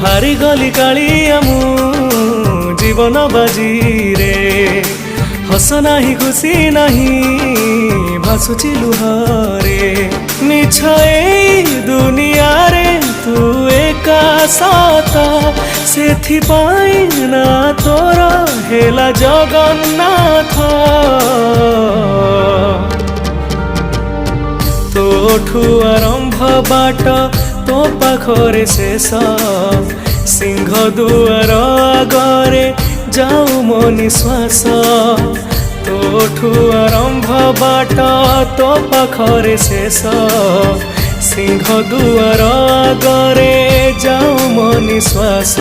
हारी गली कालिया मु जीवन बाजी रे हस नाही खुशी नहीं भासुची लुहरे मिछ ए दुनिया रे तू एका सत सेथि पाई ना तोर हेला जगन्नाथ तोठू आरंभ बाट तो पाखरे शेष सिंह दुआर आगरे जाऊ मो निश्वास तोठू आरंभ बाट तो पाखरे शेष सिंह दुआर आगरे जाऊ मो निश्वास।